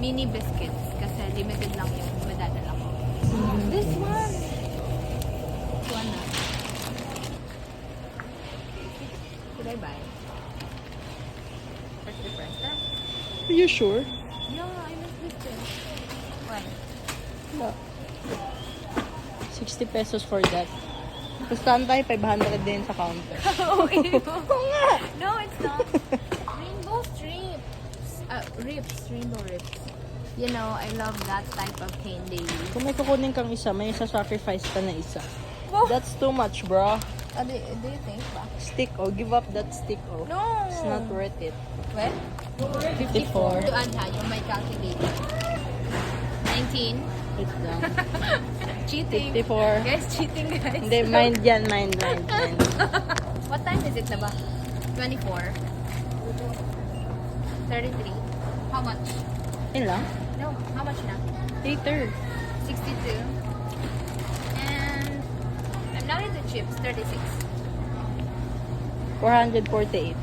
mini biscuits kasi limited lang yung madadala ko. This one! This one na. Should I buy? What's the price? Are you sure? Yeah, I missed this too. Why? No. 60 pesos for that. Basta tayo 500 din sa counter. Okay. No, it's not. Rainbow strips. Rainbow rips. You know, I love that type of candy. Kung may kukunin kang isa, may isa-sacrifice ka na isa. Wow. That's too much, bro. Do you think ba? Stick, oh. Give up that stick, oh. No. It's not worth it. What? 54. To Anta, yung may calculator. 19. It's down. Cheating. 54. Guys, cheating guys. Hindi, mind yan, mind. What time is it na ba? 24. 33. How much? Yun lang. No, how much na? Later. 62. And I'm now in the chips, 36. 448.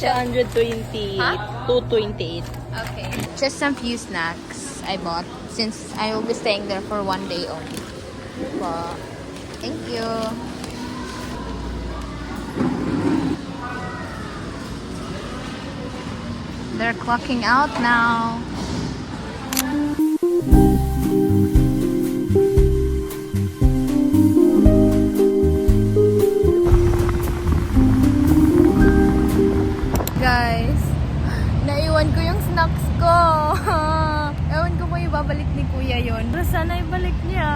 120. Huh? 228. Okay. Just some few snacks I bought since I will be staying there for 1 day only. Wow. Thank you. They're clocking out now. Guys, naiwan ko yung snacks ko. Ewan ko kung ibabalik ni Kuya yon. Pero sana ibalik niya.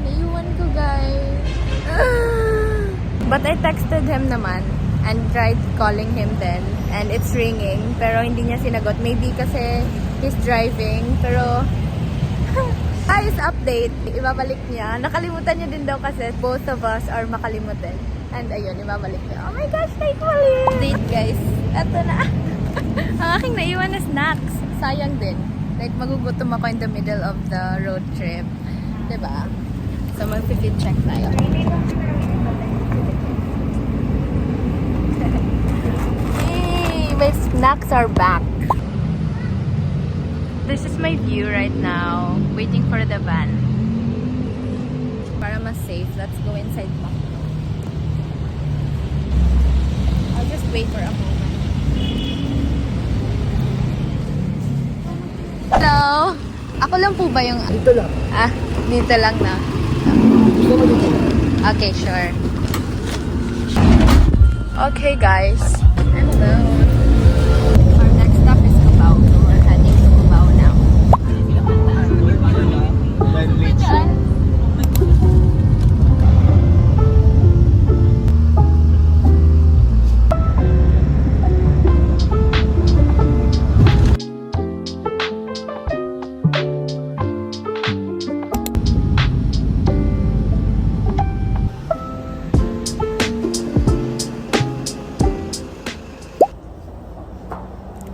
Naiwan ko, guys. But I texted him naman and tried calling him then. And it's ringing. Pero hindi niya sinagot. Maybe kasi he's driving. Pero guys, update. Ibabalik niya. Nakalimutan niya din daw kasi both of us are makalimutan. And ayun, ibabalik niya. Oh my gosh, thankfully! Update guys. Eto na. Ang aking naiwan na snacks. Sayang din. Like, magugutom ako in the middle of the road trip. Diba? So, mag-fit check tayo. Hey, my snacks are back. This is my view right now. Waiting for the van. Para mas safe, let's go inside Macdo. I'll just wait for a moment. Hello? Ako lang po ba yung... Dito lang. Dito lang na. Okay, sure. Okay, guys. Hello. Our next stop is Cubao. So we're heading to Cubao now.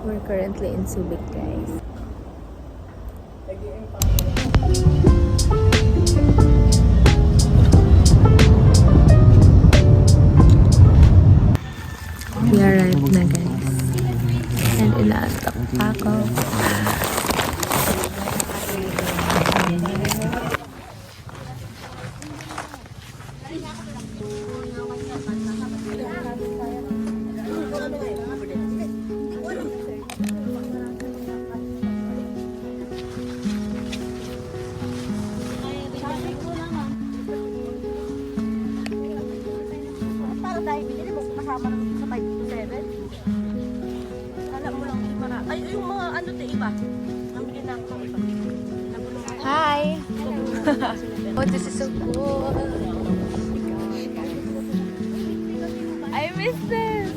We're currently in Subic, guys. We arrived na, guys. And inaantok pa ako. Tayo, binili mo kasama ng sa 5-7. Kala mo lang yung mga, ay yung mga ano to iba. Namili na ako ng iba. Hi! Oh, this is so cool. I miss this.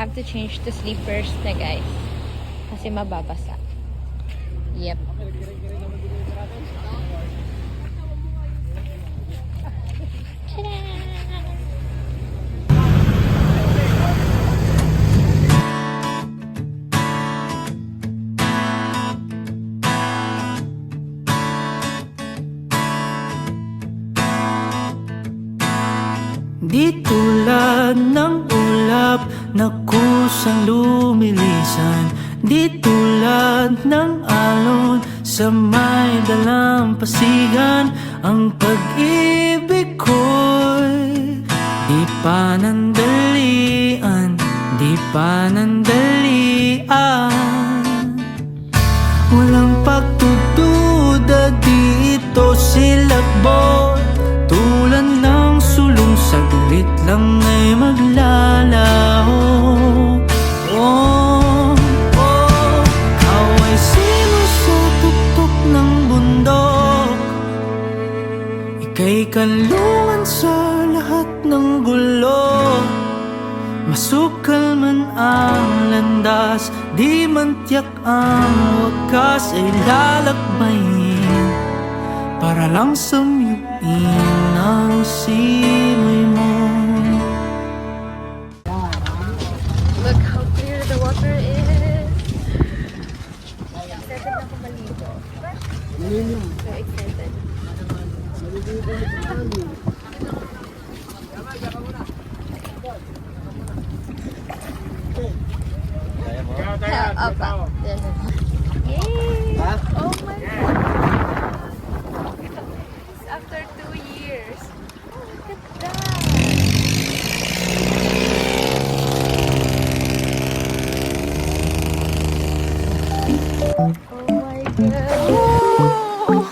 have to change to sleepers na guys. Kasi mababasa. Yep. Di tulad ng ulap na kusang lumilisan, di tulad ng alon sa may dalampasigan. Ang pag-ibig ko'y di panandalian, di panandalian. Walang pagtutuda dito silakbot, tulad ng sulong saglit lang ay maglalaho. Oh, oh, kaway sino sa tuktok ng bundok, ika'y kanlungan sa lahat ng gulo. Masukal man ang landas, di man tiyak ang wakas, ay lalakbayin para lang samyuin ang simoy mo. Look how clear the water is. Excited na ako maligo. So excited. Apa. Yay! Oh my god! It's after 2 years. Oh, look at that! Oh my god! Oh,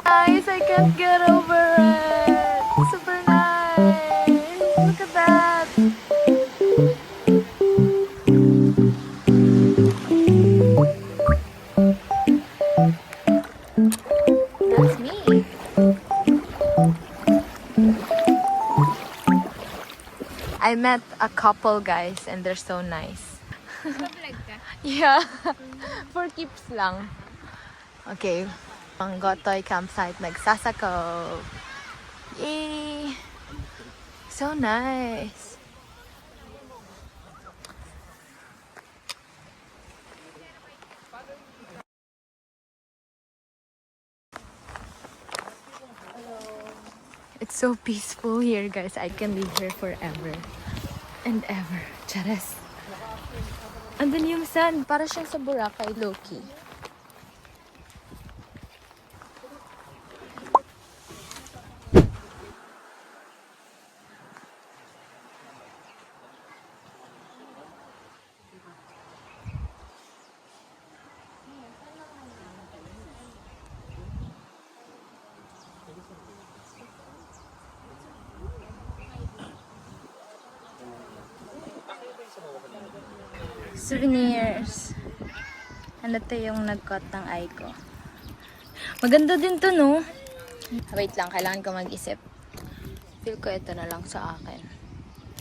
guys, I can't get over it. Super nice. Look at that. That's me. I met a couple, guys, and they're so nice. Yeah. For keeps lang. Okay. Ang Gotoy campsite nagsasakaw. Yay! So nice. It's so peaceful here, guys. I can live here forever and ever. Charas. Andun yung sun. Para siyang sa Boracay, low-key. Souvenirs. Ano to yung nag-cut ng eye ko. Maganda din to, no? Wait lang, kailangan ko mag-isip. Feel ko ito na lang sa akin.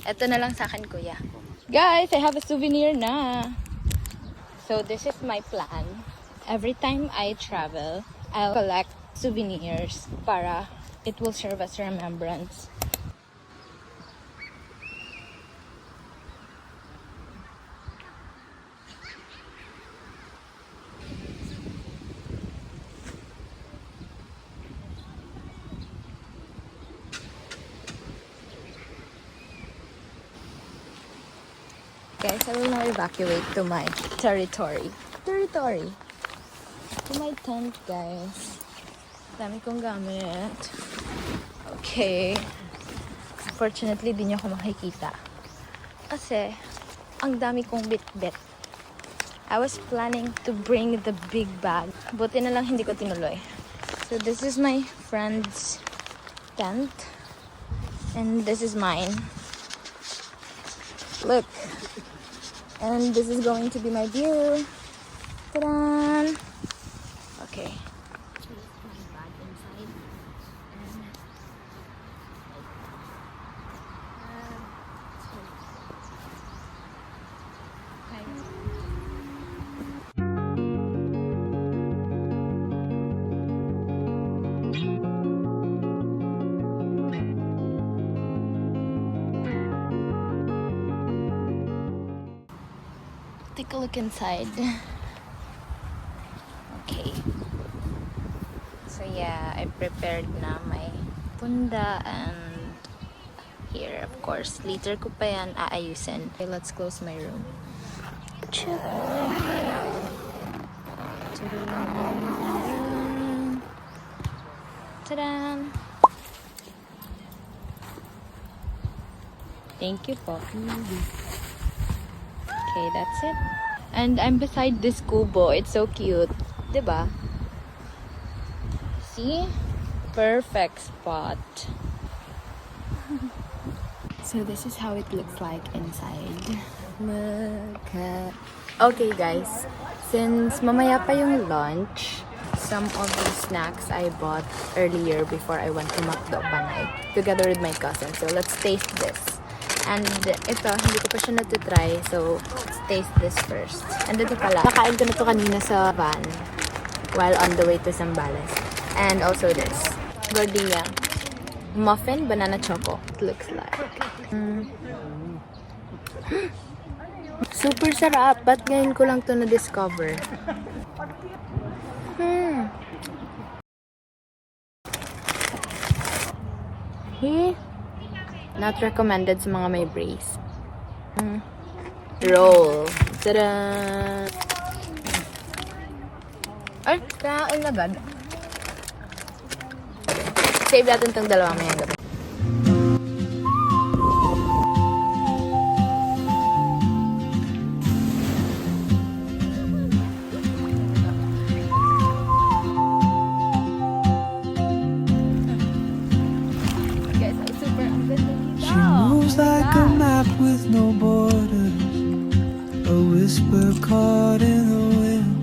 Ito na lang sa akin, kuya. Guys, I have a souvenir na. So, this is my plan. Every time I travel, I'll collect souvenirs para it will serve as remembrance. Guys, I will now evacuate to my territory. To my tent, guys. Dami kong gamit. Okay. Unfortunately, di niyo ako makikita. Kasi, ang dami kong bit-bit. I was planning to bring the big bag. Buti na lang hindi ko tinuloy. So, this is my friend's tent. And this is mine. Look. And this is going to be my view. Ta-da! Okay. take a look inside. Okay. So yeah, I prepared na my punda and here, of course. Later ko pa yan aayusin. Okay, let's close my room. Ta-da! Thank you po. Okay, that's it. And I'm beside this kubo. It's so cute. Diba? See? Perfect spot. So this is how it looks like inside. Look at... Okay guys, since mamaya pa yung lunch, some of these snacks I bought earlier before I went to Macdo Panay together with my cousin. So let's taste this. And ito, hindi ko pa siya natitry. So let's taste this first. And ito pala, nakain ko na to kanina sa van while on the way to Zambales. And also this, gordilla. Muffin, banana choco. It looks like. Super sarap. Ba't ngayon ko lang to na-discover? Not recommended sa mga may brace. Roll. Tada! Ay, kain agad. Save natin itong dalawa mayang gabi. She moves like a map with no borders, a whisper caught in the wind.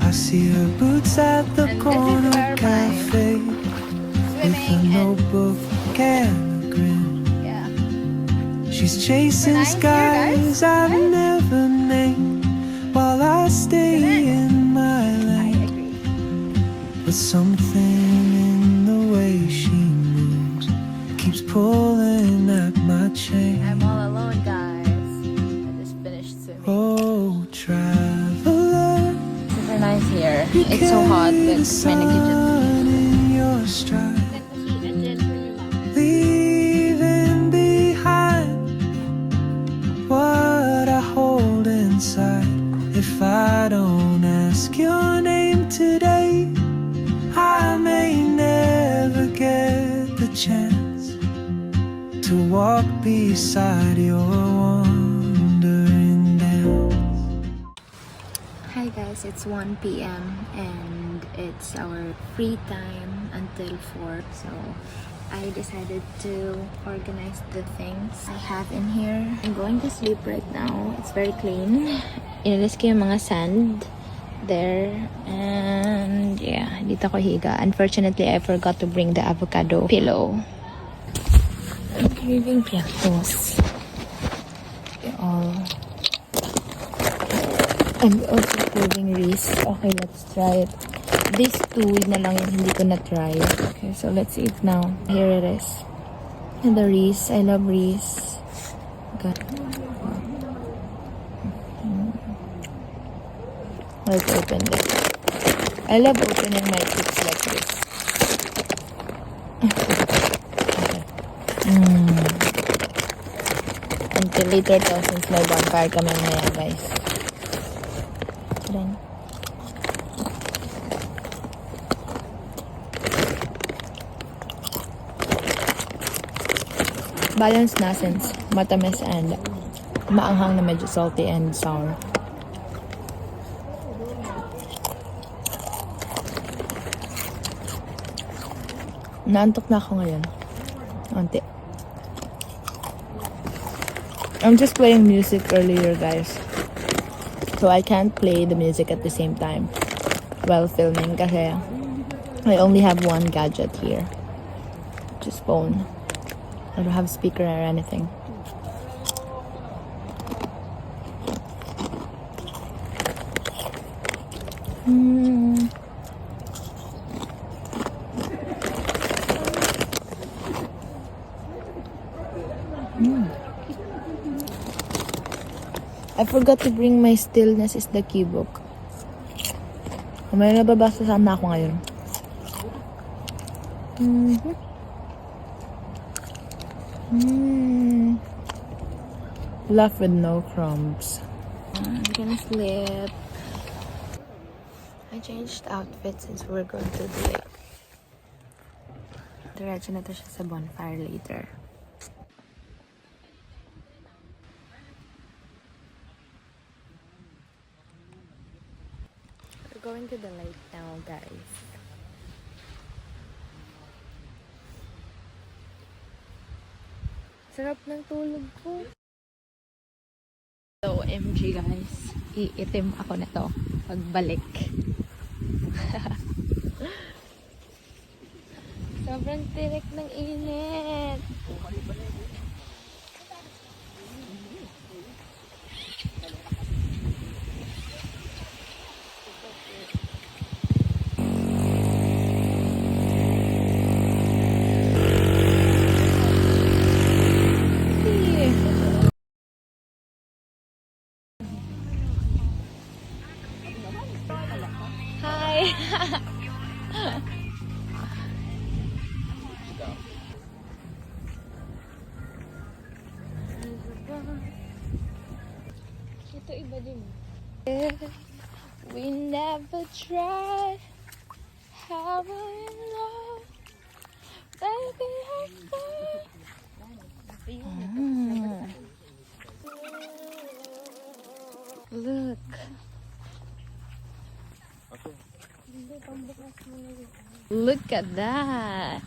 I see her boots at the And this is corner where my cafe with a Swimming and notebook and a grin. yeah. She's chasing Nice here, skies I've Right? never named while I stay in my I lane. agree. But something in the way she moves keeps pulling at my chain. I'm all alone, guys. I just finished swimming. Oh, traveler, Super nice here. you It's so hot, but carry the may nagigit. sun in your stride, leaving behind what I hold inside. If I don't ask your name today, I may never get the chance to walk beside your wandering dance. Hi guys, it's 1 p.m. and it's our free time until 4. So I decided to organize the things I have in here. I'm going to sleep right now. It's very clean. Inalis ko yung mga sand there. And yeah, dito ko higa. Unfortunately, I forgot to bring the avocado pillow. I'm craving piatos. I'm also craving Reese. Okay, let's try it. These two na lang yung hindi ko na-try. Okay, so let's eat now. Here it is. And the Reese. I love Reese. Okay. Let's open this. I love opening my chips like this. Okay. Until later to, since may bonfire kami ngayon, guys. Then, balance na since matamis and maanghang na medyo salty and sour. Naantok na ako ngayon. Onti. I'm just playing music earlier, guys. So I can't play the music at the same time while filming kasi I only have one gadget here. Just phone. I don't have speaker or anything. I forgot to bring my Stillness is the Key book. May nababasa sana ako ngayon. Left with no crumbs. I'm gonna sleep. I changed outfit since we're going to the lake. Diretso na to siya sa bonfire later. We're going to the lake now, guys. Sarap ng tulog ko. So, OMG guys. Iitim ako nito pagbalik. Sobrang tirik ng init. Hi. Ito iba din. We never tried how I love. Baby, I thought. Look. Look at that.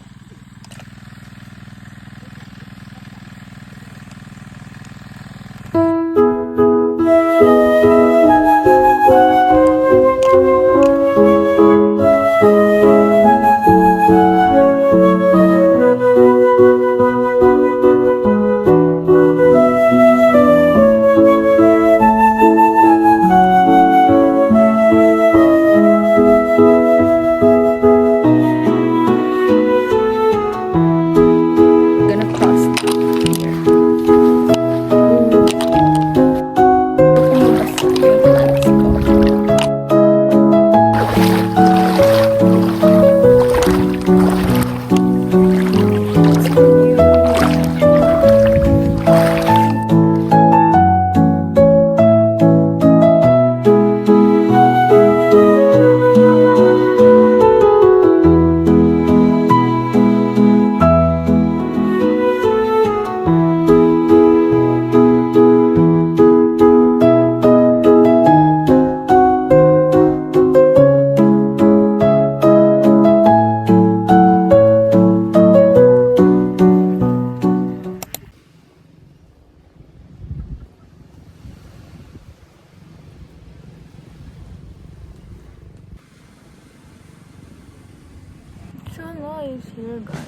So nice here, guys.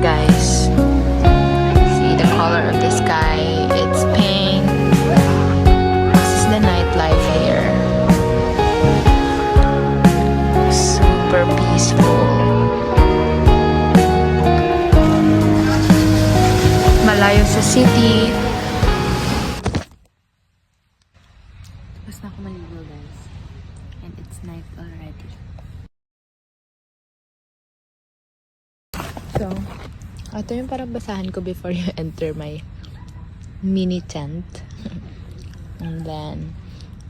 Guys, see the color of the sky, it's pink. This is the nightlife here, super peaceful, malayo sa city. Tapos na ako maligo, guys, and it's night already. So, ito yung parang basahan ko before you enter my mini tent. And then,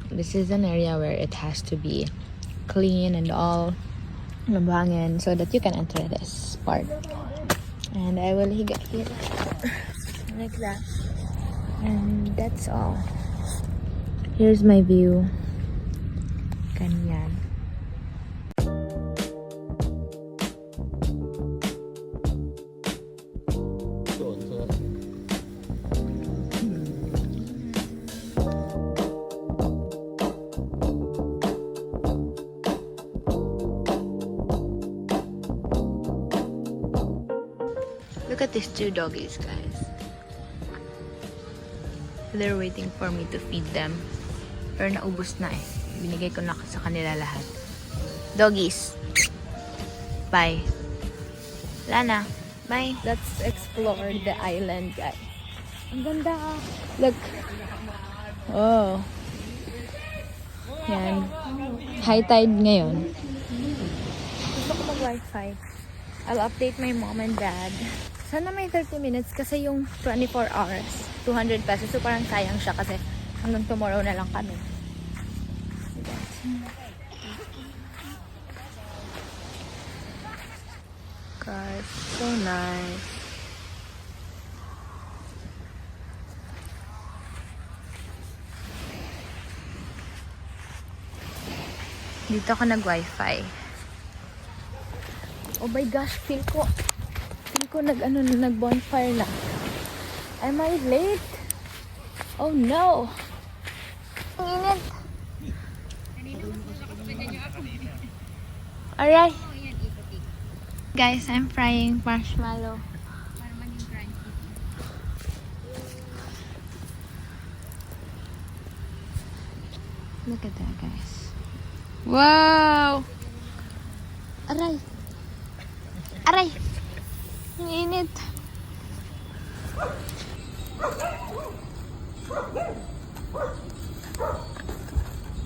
this is an area where it has to be clean and all mabangin so that you can enter this part. And I will higa here like that. And that's all. Here's my view. Ganyan. Look at these two doggies, guys. They're waiting for me to feed them. Pero naubos na eh. Binigay ko na sa kanila lahat. Doggies. Bye. Lana. Bye. Let's explore the island, guys. Ang ganda. Look. Oh. Yan. High tide ngayon. Gusto ko mag-wifi. I'll update my mom and dad. Sana may 30 minutes kasi yung 24 hours, 200 pesos. So parang sayang siya kasi hanggang tomorrow na lang kami. Guys, so nice. Dito ako nag-wifi. Oh my gosh, feel ko nag-bonfire na. Am I late? Oh no! Ang init. Alright. Guys, I'm frying marshmallow. Look at that, guys. Wow! Aray! Aray! Ang init.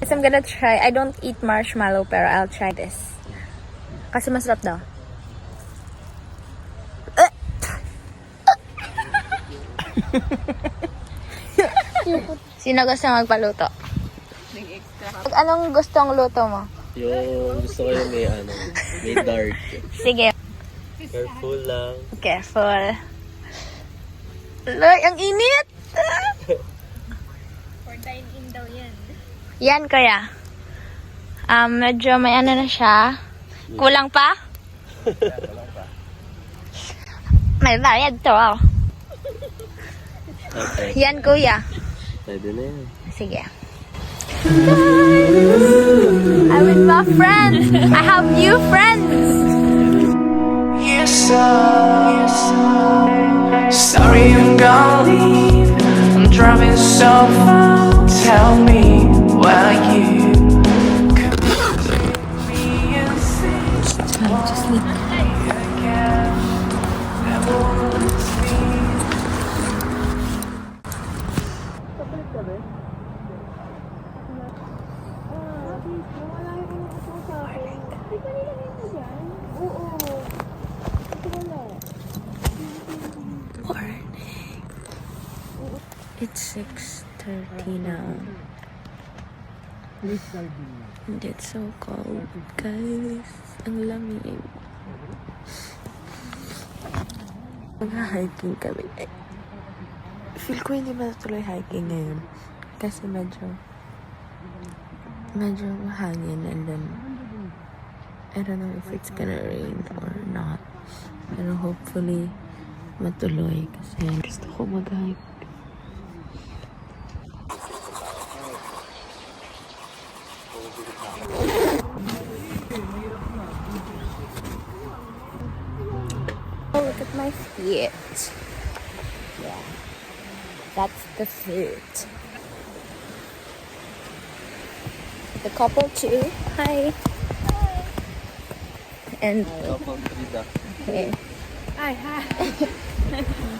Guys, I'm gonna try. I don't eat marshmallow pero I'll try this. Kasi masarap daw. Sino gusto magpaluto? Anong gustong luto mo? Yung gusto ko yung may dark. Sige. Careful lang. Careful. Loy, ang init! For dine-in daw yan. Yan, kuya. Medyo may ano na siya. Kulang pa? May bayad to. Okay. Yan, kuya. Pwede na yan. Sige. I'm with my friends. I have new friends. Yes, sorry I'm gonna leave. I'm driving so far. Tell me why you could me and say Time to sleep. again. Never wanna sleep. It's 6:30 now. And it's so cold, guys. Ang lamig. Mag-hiking kami. Feel ko hindi matutuloy hiking ngayon. Kasi medyo mahangin and then I don't know if it's gonna rain or not. Pero hopefully matuloy kasi gusto ko mag-hike. Oh, look at my feet. Yeah. That's the food. The couple too. Hi. And okay. Hi, hi.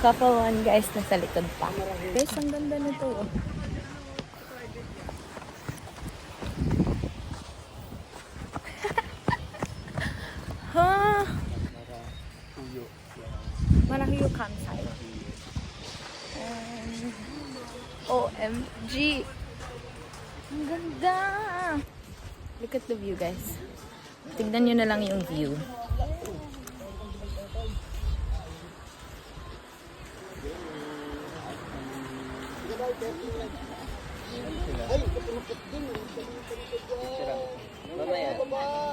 Couple one guys nasa likod pa. Guys, ang ganda nito. Huh? Marahuyo campsite. OMG. Ang ganda. Look at the view, guys. Tignan nyo na lang yung view. Mamaya.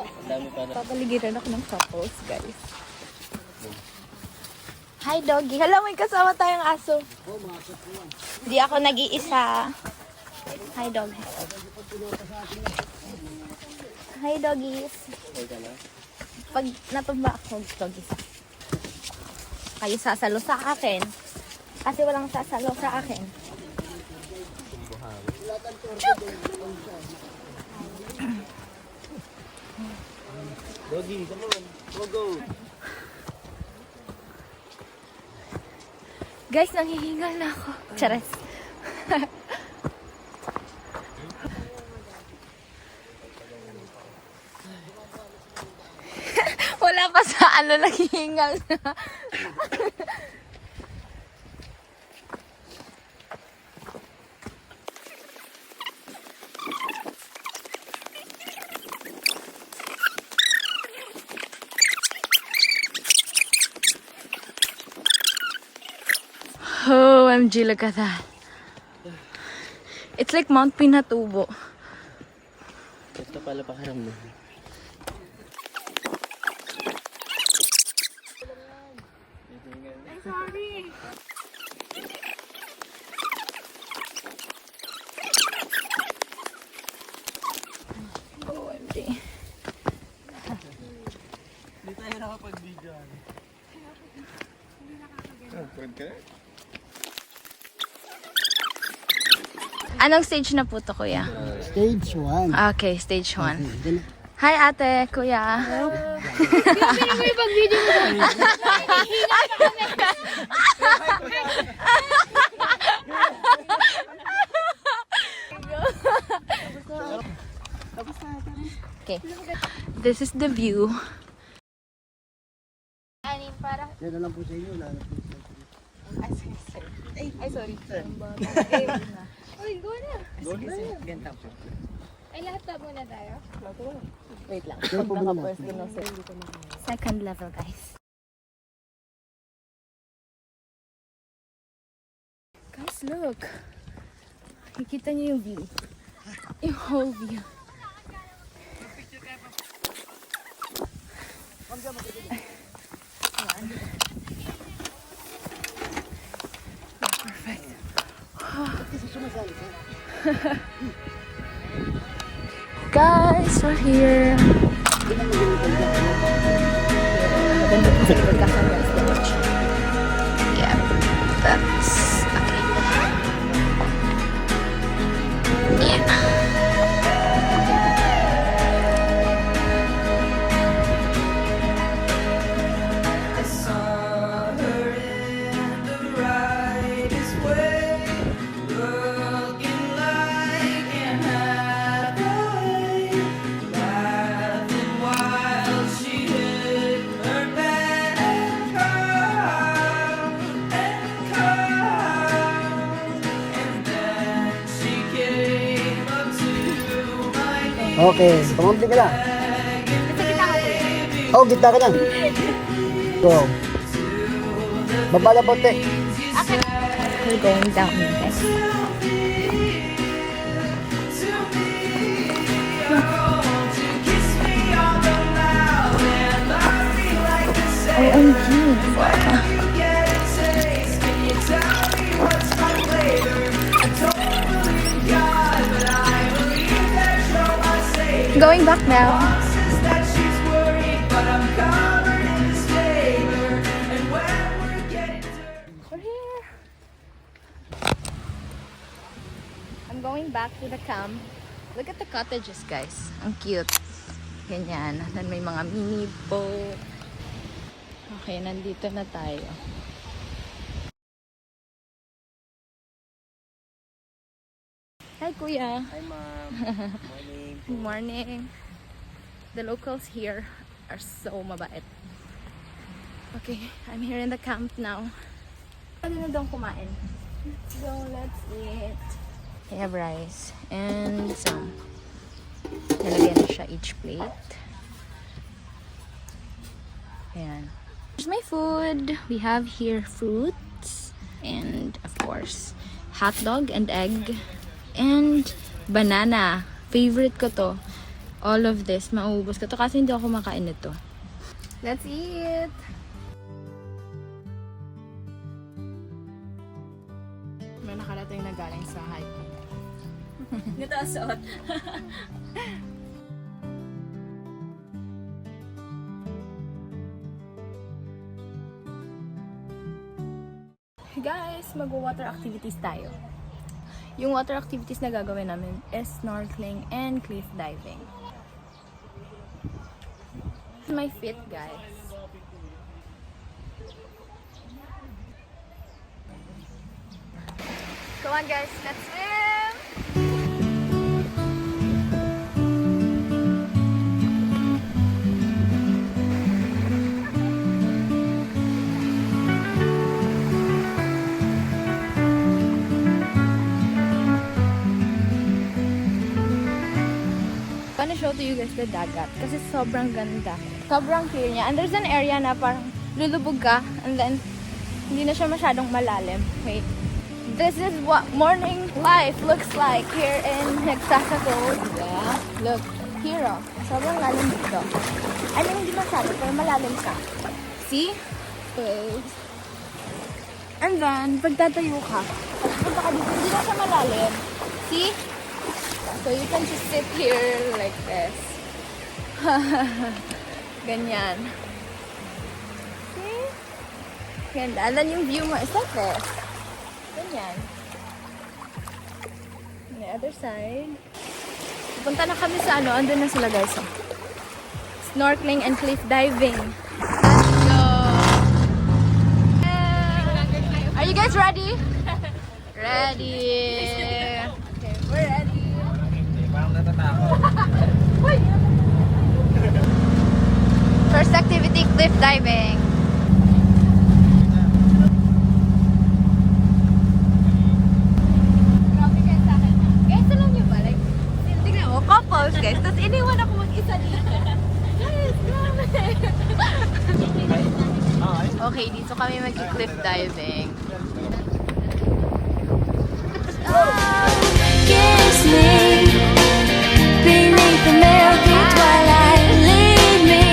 Ang dami pa na. Papaligiran ako ng couples, guys. Hi, doggy. Hala, may kasama tayong aso. Hindi ako nag-iisa. Hi, dog. Hi, doggies. Pag natumba ako, doggies. Kayo sasalo sa akin. Kasi walang sasalo sa akin. Doggy, come on. Go, go. Guys, nanghihingal na ako. Chares. Wala pa sa ano, nanghihingal na. OMG, look at that. It's like Mount Pinatubo. Ito pala pakaram mo. OMG. Hindi tayo nakapag-video. Anong stage na po to, kuya? Stage 1. Okay, stage 1. Hi, ate, kuya. Okay. This is the view. Yan na lang po sa inyo. Lalo po sa Ay, sorry. Uy, go na. Ay, lahat na muna tayo? Wait lang. Kaya po muna. Second level, guys. Guys, look. Nakikita niyo yung view. Yung whole view. Guys, we're here. Maganda po sa pagkakasal, guys. Yeah, that's okay. Yeah. Okay, pumampi ka lang. Oh, gitna ka lang. Go. Baba na bote. We're going down, guys. OMG. Going back now. We're here. I'm going back to the camp. Look at the cottages, guys. Ang cute. Ganyan. Then may mga mini boat. Okay, nandito na tayo. Hi, Kuya. Hi, ma'am. Morning. Good morning. The locals here are so mabait. Okay, I'm here in the camp now. Pwede na doon kumain. So, let's eat. I have rice and some nalagyan na siya each plate. Ayan. Here's my food. We have here fruits and of course hot dog and egg and banana. Favorite ko to. All of this, mauubos ko to kasi hindi ako makain nito. Let's eat! May nakarating na galing sa hiking. Ito ang suot. Guys, mag-water activities tayo. Yung water activities na gagawin namin is snorkeling and cliff diving. My feet, guys. Come on, guys, let's swim! I wanna show to you guys the dagat kasi sobrang ganda. Sobrang clear niya. And there's an area na parang lulubog ka and then hindi na siya masyadong malalim. Wait. This is what morning life looks like here in Nagsasago. Yeah. Look. Here oh. Sobrang lalim dito. I mean, hindi masyado pero malalim ka. See? Wait. And then, pagtatayo ka, pagpunta ka dito, hindi na siya malalim. See? So you can just sit here like this. Ganyan. See? Ganda. And then yung view mo is like this. Ganyan. On the other side. Punta na kami sa ano. Andun na sila guys. Oh. Snorkeling and cliff diving. Let's go! Are you guys ready? Ready. Okay, we're ready. First activity, cliff diving. Grabe kayo sa akin. Guys, alam niyo ba? Like, tingnan mo, couples guys. Tapos iniwan ako mag-isa dito. Guys, grabe. Okay, dito kami mag-cliff diving. Kiss me beneath the milky twilight. Lead me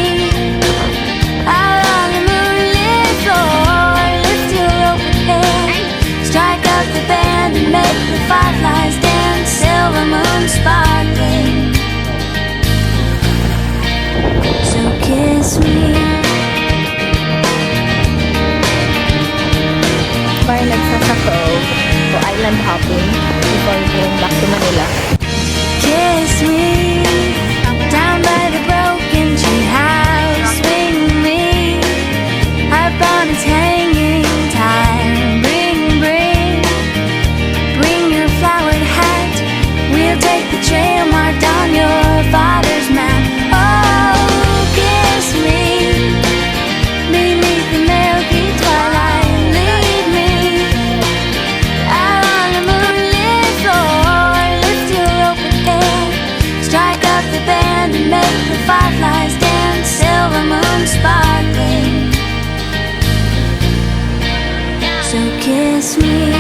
out on the moonlit floor. Lift your open hand, strike up the band and make the fireflies dance. Silver moon sparkling. So kiss me. By Nagsasako for island hopping before going back to Manila. Kiss me down by the broken tree house. Swing me up on its hanging time. Bring your flowered hat. We'll take the trail marked on your father's map. Oh, kiss me beneath the milky twilight. Lead me out on the moonlit floor. Lift your open hand, strike up the band and make the fireflies dance. Silver moon sparkling. So kiss me.